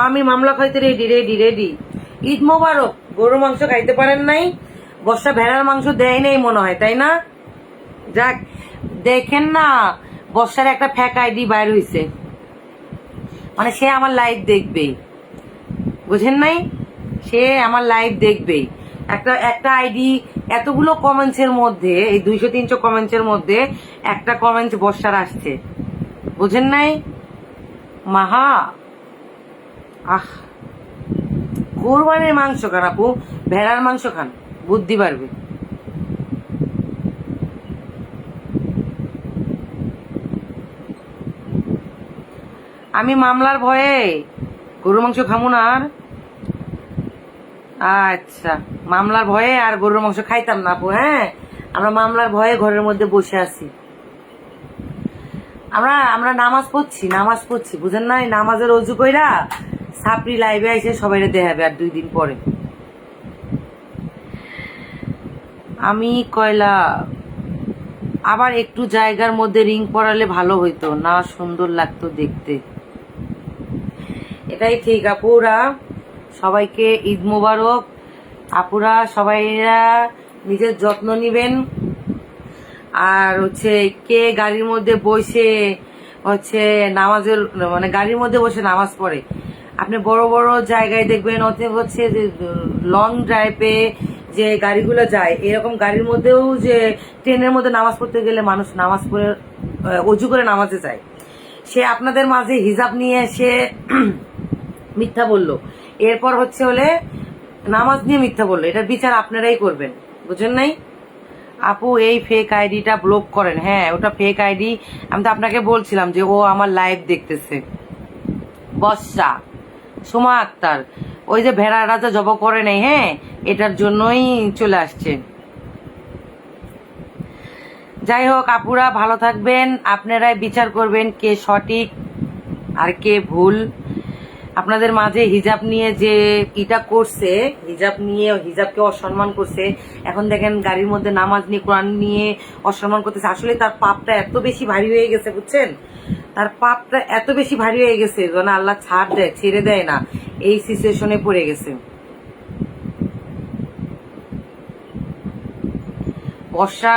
আমি মামলা খাইতে রেডি রেডি রেডি। ঈদ মোবারক। গরু মাংস খাইতে পারেন নাই, বর্ষা ভেড়ার মাংস দেয় নাই মনে হয়, তাই না? যাক, দেখেন না বর্ষার একটা ফ্যাক আইডি বাইর হইছে, মানে সে আমার লাইভ দেখবেই, বুঝেন নাই? সে আমার লাইভ দেখবেই। একটা আইডি, এতগুলো কমেন্টসের মধ্যে, এই 200-300 কমেন্টসের মধ্যে একটা কমেন্ট বর্ষার আসছে, বুঝেন নাই? মাহা আহ, কোরবানির মাংস খান আপু, ভেড়ার মাংস খান, বুদ্ধি বাড়বে। আমি মামলার ভয়ে গরুর মাংস খামু না আর। আচ্ছা, মামলার ভয়ে আর গরুর মাংস খাইতাম না আপু। হ্যাঁ, আমরা মামলার ভয়ে ঘরের মধ্যে বসে আছি। আমরা আমরা নামাজ পড়ছি বুঝেন না? নামাজের অজু কইরা সাপড়ি লাইভে এসে সবাই দেখাবে আর 2 দিন পরে। আমি কয়লা আবার একটু জায়গার মধ্যে রিং পরালে ভালো হইতো না, সুন্দর লাগতো দেখতে। এটাই ঠিক আপুরা। সবাইকে ঈদ মোবারক। আপুরা সবাইরা নিজের যত্ন নিবেন। আর হচ্ছে কে গাড়ির মধ্যে বসে হচ্ছে নামাজের মানে গাড়ির মধ্যে বসে নামাজ পড়ে, আপনি বড় বড় জায়গায় দেখবেন অথবা হচ্ছে যে লং ড্রাইভে যে গাড়িগুলো যায়, এরকম গাড়ির মধ্যেও যে ট্রেনের মধ্যে নামাজ পড়তে গেলে মানুষ নামাজ পড়ে অজু করে নামাজে যায়। সে আপনাদের মাঝে হিজাব নিয়ে সে মিথ্যা বললো, এরপর হচ্ছে হলে নামাজ নিয়ে মিথ্যা বললো। এটার বিচার আপনারাই করবেন, বুঝেন নাই? আপু এই ফেক আইডিটা ব্লক করেন। হ্যাঁ, ওটা ফেক আইডি। আমি তো আপনাকে বলছিলাম যে ও আমার লাইভ দেখতেছে। বর্ষা, সুমা আক্তার, ওই যে ভেড়া রাজা জব করে নাই, হ্যাঁ, এটার জন্যই চলে আসছে। যাই হোক আপুরা, ভালো থাকবেন। আপনারাই বিচার করবেন কে সঠিক আর কে ভুল। আপনাদের মাঝে হিজাব নিয়ে যে ইটা করছে, হিজাবকে অসম্মান করছে, এখন দেখেন গাড়ির মধ্যে নামাজ নিয়ে কোরআন নিয়ে অসম্মান করতেছে। আসলে তার পাপটা এত বেশি ভারী হয়ে গেছে, বুঝছেন? তার পাপটা এত বেশি ভারী হয়ে গেছে যেন আল্লাহ ছেড়ে দেয় না, এই সিচুয়েশনে পড়ে গেছে। বর্ষা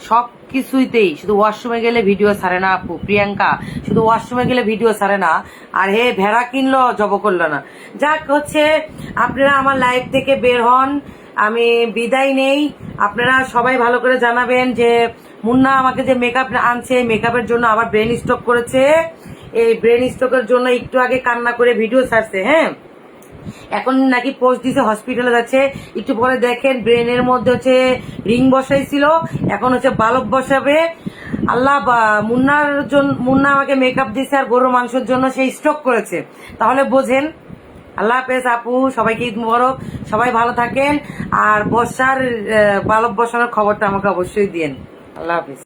সব কিছুইতেই শুধু ওয়াশরুমে গেলে ভিডিও ছাড়ে না আপু। প্রিয়াঙ্কা শুধু ওয়াশরুমে গেলে ভিডিও ছাড়ে না, আর হে ভেড়া কিনলো জব করলো না। যাক হচ্ছে, আপনারা আমার লাইভ থেকে বের হন, আমি বিদায় নেই। আপনারা সবাই ভালো করে জানাবেন যে মুন্না আমাকে যে মেকআপ আনছে, মেকআপের জন্য আবার ব্রেন স্ট্রোক করেছে। এই ব্রেন স্ট্রোকের জন্য একটু আগে কান্না করে ভিডিও ছাড়ছে। হ্যাঁ, এখন নাকি পোস্ট দিছে, হসপিটালে যাচ্ছে। একটু পরে দেখেন ব্রেনের মধ্যে হচ্ছে রিং বসাইছিল, এখন হচ্ছে বালক বসাবে। আল্লাহ মুন্না আমাকে মেকআপ দিছে আর গরুর মাংসের জন্য সে স্ট্রোক করেছে। তাহলে বোঝেন। আল্লাহ হাফেজ আপু, সবাইকে ঈদ মুবারক। সবাই ভালো থাকেন। আর বর্ষার বালক বসানোর খবরটা আমাকে অবশ্যই দিয়েন। আল্লাহ হাফেজ।